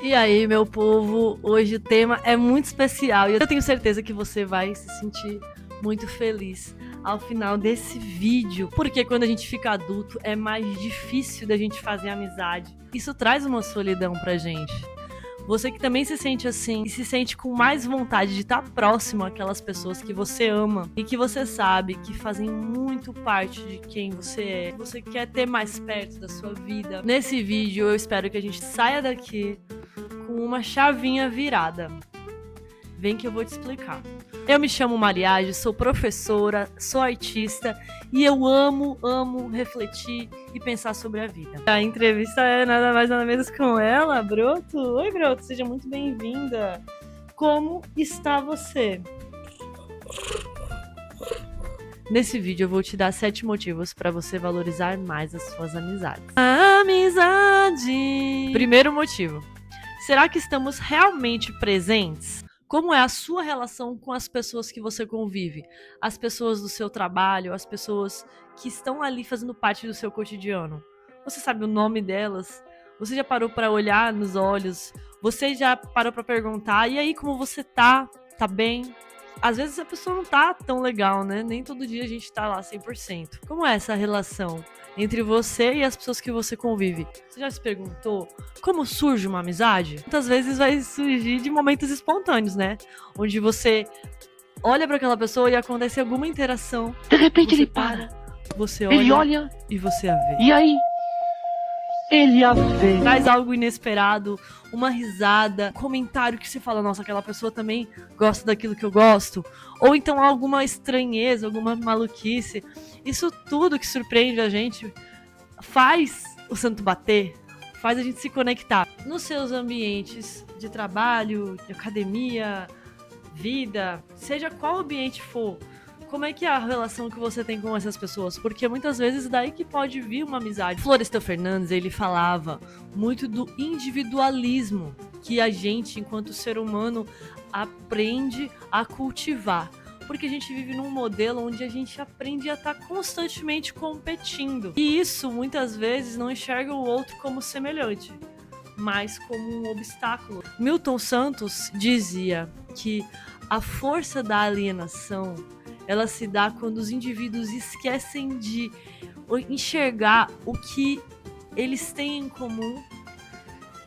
E aí, meu povo, hoje o tema é muito especial e eu tenho certeza que você vai se sentir muito feliz ao final desse vídeo, porque quando a gente fica adulto é mais difícil da gente fazer amizade. Isso traz uma solidão pra gente. Você que também se sente assim e se sente com mais vontade de estar próximo àquelas pessoas que você ama e que você sabe que fazem muito parte de quem você é. Você quer ter mais perto da sua vida. Nesse vídeo eu espero que a gente saia daqui com uma chavinha virada. Vem que eu vou te explicar. Eu me chamo Mariage, sou professora, sou artista e eu amo refletir e pensar sobre a vida. A entrevista é nada mais nada menos com ela, Broto. Oi, Broto, seja muito bem-vinda. Como está você? Nesse vídeo eu vou te dar 7 motivos para você valorizar mais as suas amizades. Amizade! Primeiro motivo. Será que estamos realmente presentes? Como é a sua relação com as pessoas que você convive? As pessoas do seu trabalho, as pessoas que estão ali fazendo parte do seu cotidiano. Você sabe o nome delas? Você já parou para olhar nos olhos? Você já parou para perguntar, e aí, como você tá? Tá bem? Às vezes a pessoa não tá tão legal, né? Nem todo dia a gente tá lá 100%. Como é essa relação entre você e as pessoas que você convive? Você já se perguntou como surge uma amizade? Muitas vezes vai surgir de momentos espontâneos, né? Onde você olha para aquela pessoa e acontece alguma interação. De repente Você ele para, você ele olha e você a vê. e aí ele a vê. Traz algo inesperado, uma risada, um comentário que você fala, nossa, aquela pessoa também gosta daquilo que eu gosto. Ou então alguma estranheza, alguma maluquice. Isso tudo que surpreende a gente faz o santo bater, faz a gente se conectar. Nos seus ambientes de trabalho, de academia, vida, seja qual ambiente for, como é que é a relação que você tem com essas pessoas? Porque muitas vezes daí que pode vir uma amizade. Florestan Fernandes, ele falava muito do individualismo que a gente, enquanto ser humano, aprende a cultivar. Porque a gente vive num modelo onde a gente aprende a estar constantemente competindo. E isso, muitas vezes, não enxerga o outro como semelhante, mas como um obstáculo. Milton Santos dizia que a força da alienação ela se dá quando os indivíduos esquecem de enxergar o que eles têm em comum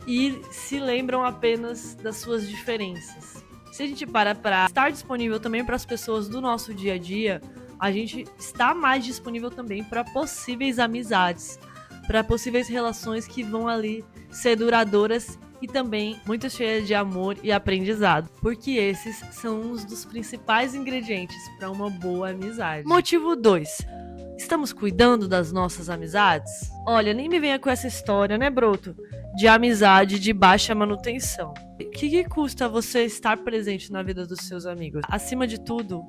e se lembram apenas das suas diferenças. Se a gente para estar disponível também para as pessoas do nosso dia a dia, a gente está mais disponível também para possíveis amizades, para possíveis relações que vão ali ser duradouras e também muito cheia de amor e aprendizado, porque esses são um dos principais ingredientes para uma boa amizade. Motivo 2. Estamos cuidando das nossas amizades? Olha, nem me venha com essa história, né, Broto? De amizade de baixa manutenção. O que custa você estar presente na vida dos seus amigos? Acima de tudo,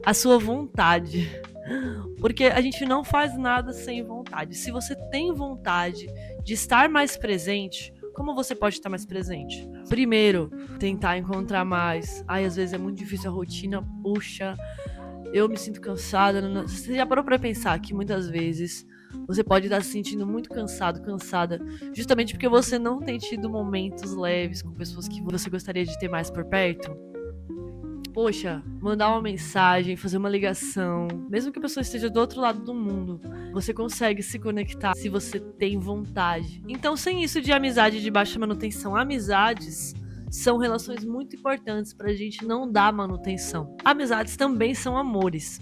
a sua vontade. Porque a gente não faz nada sem vontade. Se você tem vontade de estar mais presente, como você pode estar mais presente? Primeiro, tentar encontrar mais. Às vezes é muito difícil, a rotina puxa. Eu me sinto cansada. Você já parou pra pensar que muitas vezes você pode estar se sentindo muito cansado, cansada, justamente porque você não tem tido momentos leves com pessoas que você gostaria de ter mais por perto? Poxa, mandar uma mensagem, fazer uma ligação, mesmo que a pessoa esteja do outro lado do mundo, você consegue se conectar se você tem vontade. Então, sem isso de amizade de baixa manutenção, amizades são relações muito importantes pra gente não dar manutenção. Amizades também são amores.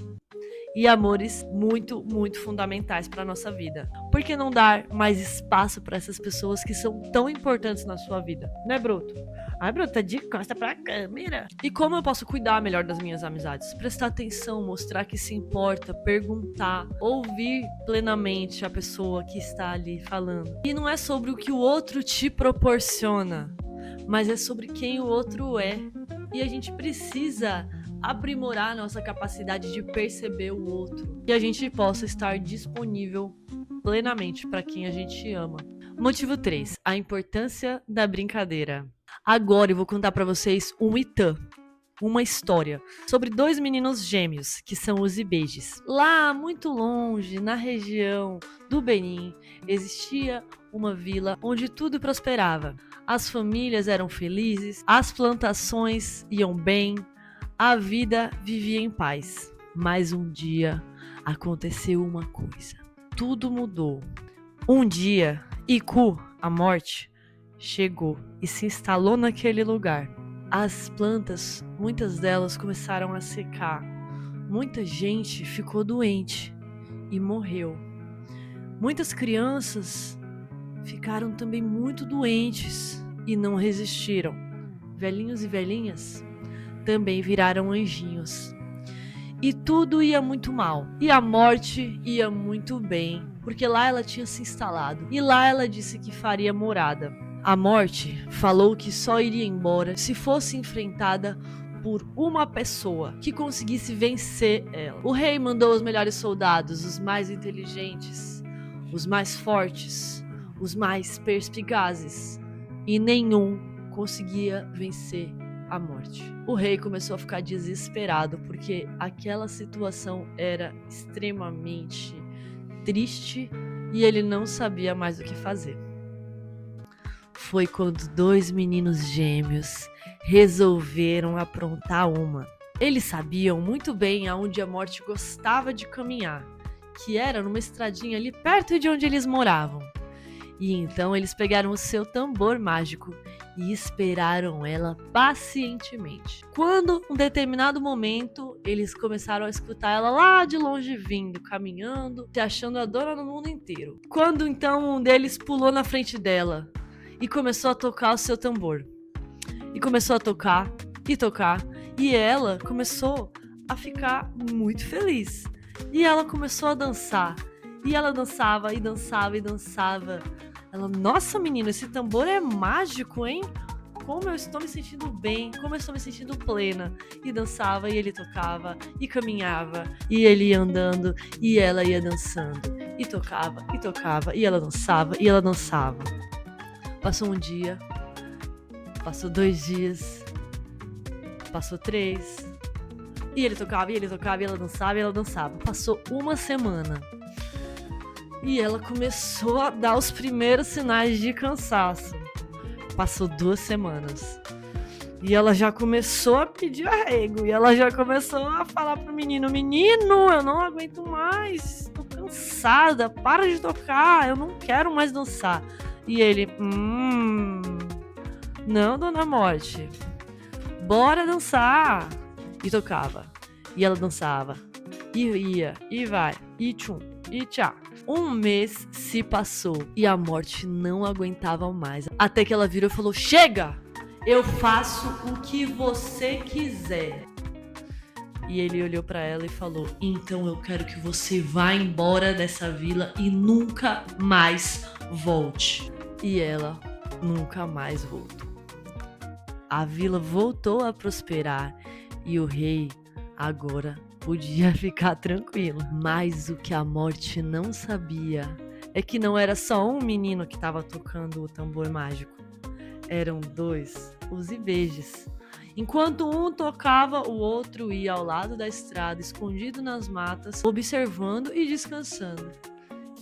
E amores muito, muito fundamentais para nossa vida. Por que não dar mais espaço para essas pessoas que são tão importantes na sua vida? Né, Broto? Ai, Broto, tá de costa pra câmera. E como eu posso cuidar melhor das minhas amizades? Prestar atenção, mostrar que se importa, perguntar, ouvir plenamente a pessoa que está ali falando. E não é sobre o que o outro te proporciona, mas é sobre quem o outro é. E a gente precisa aprimorar nossa capacidade de perceber o outro e a gente possa estar disponível plenamente para quem a gente ama. Motivo 3. A importância da brincadeira. Agora eu vou contar para vocês um Itã, uma história sobre 2 meninos gêmeos, que são os Ibejes. Lá, muito longe, na região do Benin, existia uma vila onde tudo prosperava. as famílias eram felizes, as plantações iam bem, a vida vivia em paz. Mas um dia aconteceu uma coisa. Tudo mudou. Um dia, Iku, a morte, chegou e se instalou naquele lugar. As plantas, muitas delas começaram a secar. Muita gente ficou doente e morreu. Muitas crianças ficaram também muito doentes e não resistiram. Velhinhos e velhinhas também viraram anjinhos. E tudo ia muito mal. E a morte ia muito bem, porque lá ela tinha se instalado. E lá ela disse que faria morada. A morte falou que só iria embora se fosse enfrentada por uma pessoa que conseguisse vencer ela. O rei mandou os melhores soldados, os mais inteligentes, os mais fortes, os mais perspicazes, e nenhum conseguia vencer a morte. O rei começou a ficar desesperado porque aquela situação era extremamente triste e ele não sabia mais o que fazer. Foi quando 2 meninos gêmeos resolveram aprontar uma. Eles sabiam muito bem aonde a morte gostava de caminhar, que era numa estradinha ali perto de onde eles moravam. E então eles pegaram o seu tambor mágico e esperaram ela pacientemente. Quando, um determinado momento, eles começaram a escutar ela lá de longe vindo, caminhando, se achando a dona do mundo inteiro. Quando então um deles pulou na frente dela e começou a tocar o seu tambor. E começou a tocar, e ela começou a ficar muito feliz. E ela começou a dançar. E ela dançava, e dançava, e dançava. Ela, nossa menina, esse tambor é mágico, hein? Como eu estou me sentindo bem, como eu estou me sentindo plena. E dançava, e ele tocava, e caminhava, e ele ia andando, e ela ia dançando. E tocava, e ela dançava, e ela dançava. Passou um dia, passou 2 dias, passou 3, e ele tocava, e ela dançava, e ela dançava. Passou 1 semana. E ela começou a dar os primeiros sinais de cansaço. Passou 2 semanas. E ela já começou a pedir arrego. E ela já começou a falar pro menino: menino, eu não aguento mais. Tô cansada, para de tocar. Eu não quero mais dançar. E ele, não, dona Morte. Bora dançar. E tocava. E ela dançava. E ia, e vai, e tchum, e tchá. 1 mês se passou e a morte não aguentava mais. Até que ela virou e falou: chega! Eu faço o que você quiser. E ele olhou pra ela e falou: então eu quero que você vá embora dessa vila e nunca mais volte. E ela nunca mais voltou. A vila voltou a prosperar e o rei agora podia ficar tranquilo. Mas o que a morte não sabia é que não era só um menino que estava tocando o tambor mágico. Eram 2, os Ibejes. Enquanto um tocava, o outro ia ao lado da estrada, escondido nas matas, observando e descansando.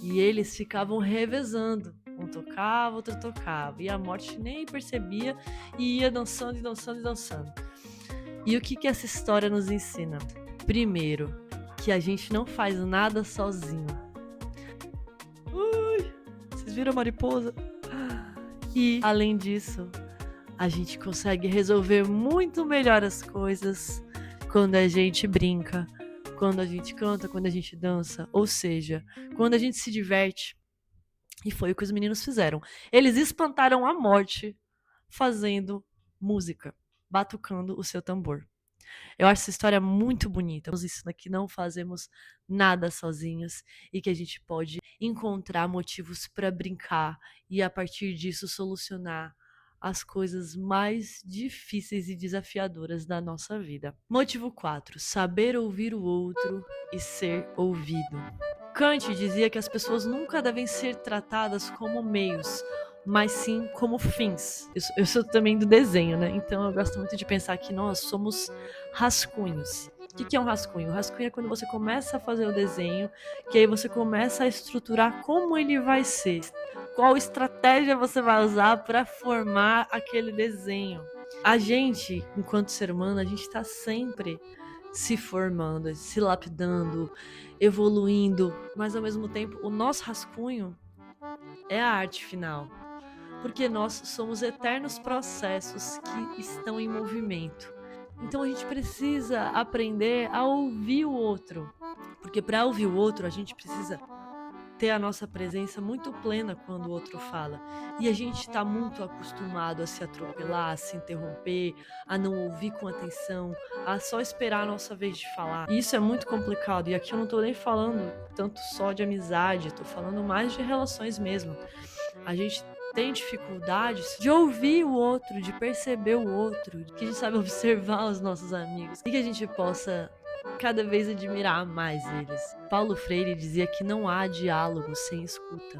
E eles ficavam revezando. Um tocava, outro tocava. E a morte nem percebia e ia dançando e dançando e dançando. E o que essa história nos ensina? Primeiro, que a gente não faz nada sozinho. Ui, vocês viram a mariposa? E, além disso, a gente consegue resolver muito melhor as coisas quando a gente brinca, quando a gente canta, quando a gente dança. Ou seja, quando a gente se diverte. E foi o que os meninos fizeram. Eles espantaram a morte fazendo música, batucando o seu tambor. Eu acho essa história muito bonita. Isso daqui, não fazemos nada sozinhos e que a gente pode encontrar motivos para brincar e a partir disso solucionar as coisas mais difíceis e desafiadoras da nossa vida. Motivo 4. Saber ouvir o outro e ser ouvido. Kant dizia que as pessoas nunca devem ser tratadas como meios, mas sim como fins. Eu sou também do desenho, né? Então eu gosto muito de pensar que nós somos rascunhos. O que é um rascunho? O rascunho é quando você começa a fazer o desenho, que aí você começa a estruturar como ele vai ser, qual estratégia você vai usar para formar aquele desenho. A gente, enquanto ser humano, a gente está sempre se formando, se lapidando, evoluindo, mas ao mesmo tempo o nosso rascunho é a arte final, porque nós somos eternos processos que estão em movimento. Então a gente precisa aprender a ouvir o outro, porque para ouvir o outro a gente precisa ter a nossa presença muito plena quando o outro fala. E a gente está muito acostumado a se atropelar, a se interromper, a não ouvir com atenção, a só esperar a nossa vez de falar. E isso é muito complicado. E aqui eu não tô nem falando tanto só de amizade, tô falando mais de relações mesmo. A gente tem dificuldades de ouvir o outro, de perceber o outro, que a gente sabe observar os nossos amigos e que a gente possa cada vez admirar mais eles. Paulo Freire dizia que não há diálogo sem escuta.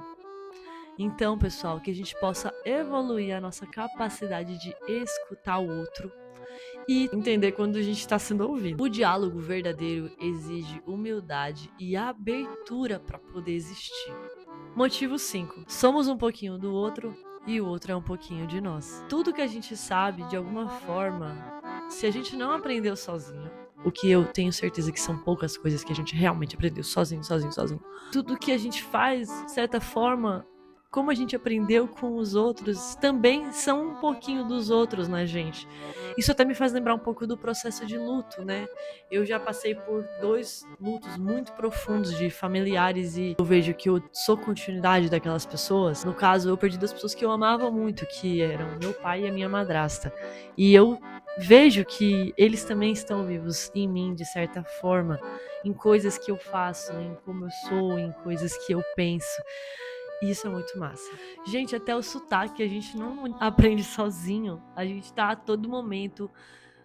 Então, pessoal, que a gente possa evoluir a nossa capacidade de escutar o outro e entender quando a gente está sendo ouvido. O diálogo verdadeiro exige humildade e abertura para poder existir. Motivo 5. Somos um pouquinho do outro e o outro é um pouquinho de nós. Tudo que a gente sabe, de alguma forma, se a gente não aprendeu sozinho, o que eu tenho certeza que são poucas coisas que a gente realmente aprendeu sozinho. Tudo que a gente faz, de certa forma, como a gente aprendeu com os outros, também são um pouquinho dos outros na gente. Isso até me faz lembrar um pouco do processo de luto, né? Eu já passei por 2 lutos muito profundos de familiares e eu vejo que eu sou continuidade daquelas pessoas. No caso, eu perdi 2 pessoas que eu amava muito, que eram meu pai e a minha madrasta. E eu vejo que eles também estão vivos em mim, de certa forma, em coisas que eu faço, em como eu sou, em coisas que eu penso. E isso é muito massa. Gente, até o sotaque a gente não aprende sozinho. A gente tá a todo momento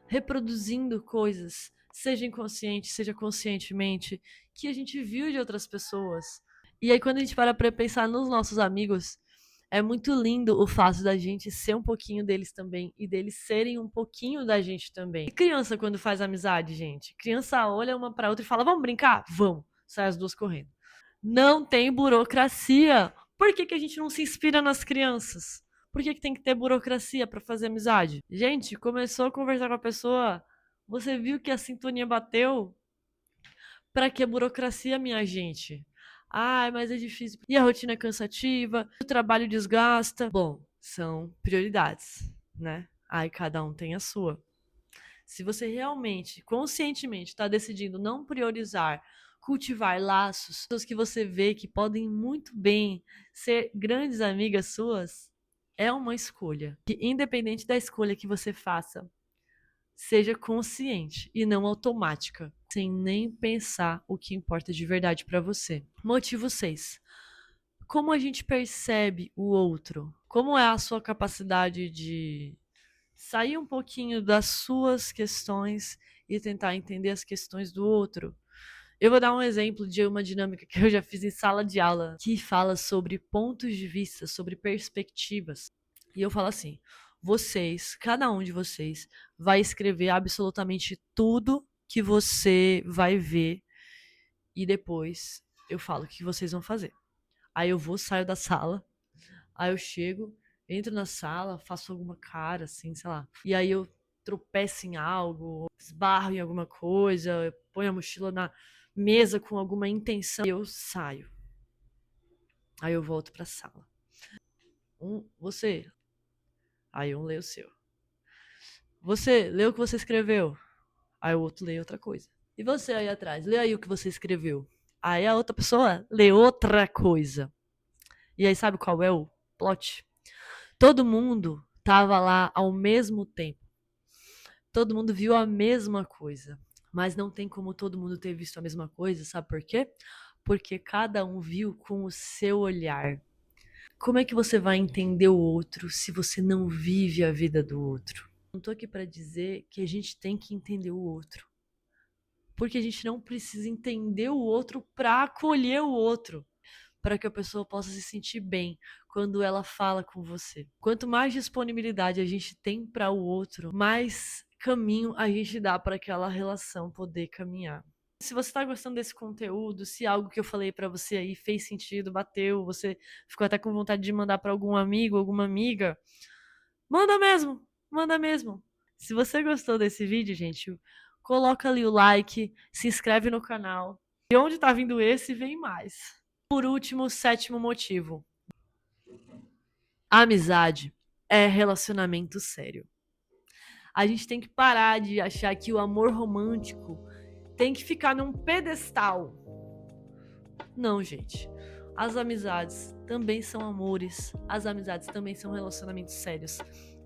reproduzindo coisas, seja inconsciente, seja conscientemente, que a gente viu de outras pessoas. E aí quando a gente para pra pensar nos nossos amigos, é muito lindo o fato da gente ser um pouquinho deles também e deles serem um pouquinho da gente também. E criança quando faz amizade, gente? Criança olha uma pra outra e fala: "Vamos brincar?" Vamos. Sai as duas correndo. Não tem burocracia. Por que a gente não se inspira nas crianças? Por que tem que ter burocracia pra fazer amizade? Gente, começou a conversar com a pessoa, você viu que a sintonia bateu? Pra que burocracia, minha gente? Ai, mas é difícil. E a rotina é cansativa, o trabalho desgasta. Bom, são prioridades, né? Aí cada um tem a sua. Se você realmente, conscientemente, está decidindo não priorizar, cultivar laços, pessoas que você vê que podem muito bem ser grandes amigas suas, é uma escolha. Que independente da escolha que você faça, seja consciente e não automática, sem nem pensar o que importa de verdade para você. Motivo 6. Como a gente percebe o outro? Como é a sua capacidade de sair um pouquinho das suas questões e tentar entender as questões do outro? Eu vou dar um exemplo de uma dinâmica que eu já fiz em sala de aula, que fala sobre pontos de vista, sobre perspectivas. E eu falo assim: vocês, cada um de vocês, vai escrever absolutamente tudo que você vai ver e depois eu falo o que vocês vão fazer. Aí eu vou, saio da sala, aí eu chego, entro na sala, faço alguma cara, assim, sei lá. E aí eu tropeço em algo, esbarro em alguma coisa, ponho a mochila na mesa com alguma intenção. E eu saio. Aí eu volto pra sala. Você. Aí um lê o seu. Você, lê o que você escreveu. Aí o outro lê outra coisa. E você aí atrás, lê aí o que você escreveu. Aí a outra pessoa lê outra coisa. E aí sabe qual é o plot? Todo mundo tava lá ao mesmo tempo. Todo mundo viu a mesma coisa. Mas não tem como todo mundo ter visto a mesma coisa, sabe por quê? Porque cada um viu com o seu olhar. Como é que você vai entender o outro se você não vive a vida do outro? Não tô aqui para dizer que a gente tem que entender o outro. Porque a gente não precisa entender o outro para acolher o outro, para que a pessoa possa se sentir bem quando ela fala com você. Quanto mais disponibilidade a gente tem para o outro, mais caminho a gente dá para aquela relação poder caminhar. Se você tá gostando desse conteúdo, se algo que eu falei pra você aí fez sentido, bateu, você ficou até com vontade de mandar pra algum amigo, alguma amiga, manda mesmo, manda mesmo. Se você gostou desse vídeo, gente, coloca ali o like, se inscreve no canal. E onde tá vindo esse, vem mais. Por último, sétimo motivo. A amizade é relacionamento sério. A gente tem que parar de achar que o amor romântico tem que ficar num pedestal. Não, gente. As amizades também são amores. As amizades também são relacionamentos sérios.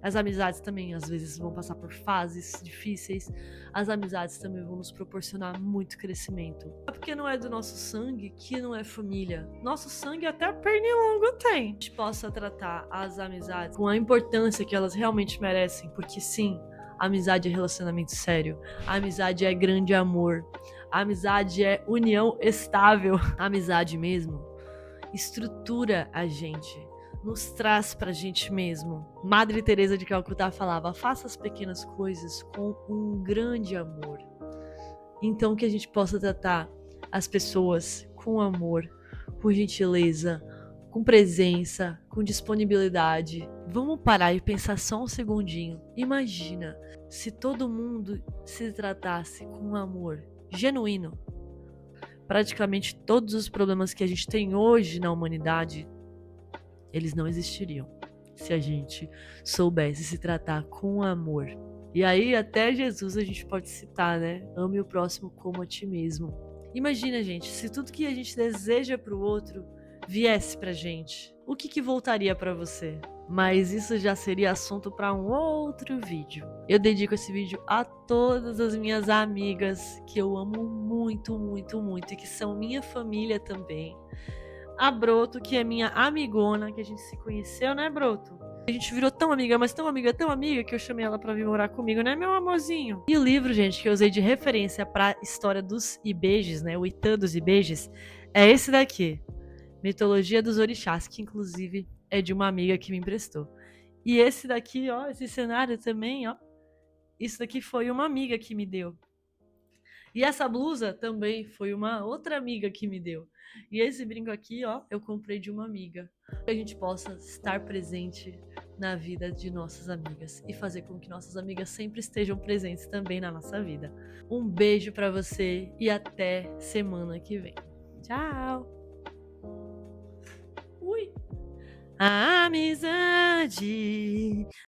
As amizades também, às vezes, vão passar por fases difíceis. As amizades também vão nos proporcionar muito crescimento. É porque não é do nosso sangue que não é família. Nosso sangue até pernilongo tem. A gente possa tratar as amizades com a importância que elas realmente merecem. Porque sim, a amizade é relacionamento sério. A amizade é grande amor. A amizade é união estável. A amizade mesmo estrutura a gente, nos traz pra gente mesmo. Madre Teresa de Calcutá falava: faça as pequenas coisas com um grande amor. Então que a gente possa tratar as pessoas com amor, com gentileza, com presença, com disponibilidade. Vamos parar e pensar só um segundinho. Imagina se todo mundo se tratasse com amor genuíno. Praticamente todos os problemas que a gente tem hoje na humanidade, eles não existiriam se a gente soubesse se tratar com amor. E aí até Jesus a gente pode citar, né? Ame o próximo como a ti mesmo. Imagina, gente, se tudo que a gente deseja pro outro viesse pra gente, o que voltaria pra você? Mas isso já seria assunto para um outro vídeo. Eu dedico esse vídeo a todas as minhas amigas que eu amo muito, muito, muito e que são minha família também. A Broto, que é minha amigona, que a gente se conheceu, né, Broto? A gente virou tão amiga, mas tão amiga, que eu chamei ela pra vir morar comigo, né, meu amorzinho? E o livro, gente, que eu usei de referência pra história dos Ibejes, né, o Itã dos Ibejes, é esse daqui. Mitologia dos Orixás, que inclusive é de uma amiga que me emprestou. E esse daqui, ó, esse cenário também, ó, isso daqui foi uma amiga que me deu. E essa blusa também foi uma outra amiga que me deu. E esse brinco aqui, ó, eu comprei de uma amiga. Que a gente possa estar presente na vida de nossas amigas e fazer com que nossas amigas sempre estejam presentes também na nossa vida. Um beijo pra você e até semana que vem. Tchau! Ui! A amizade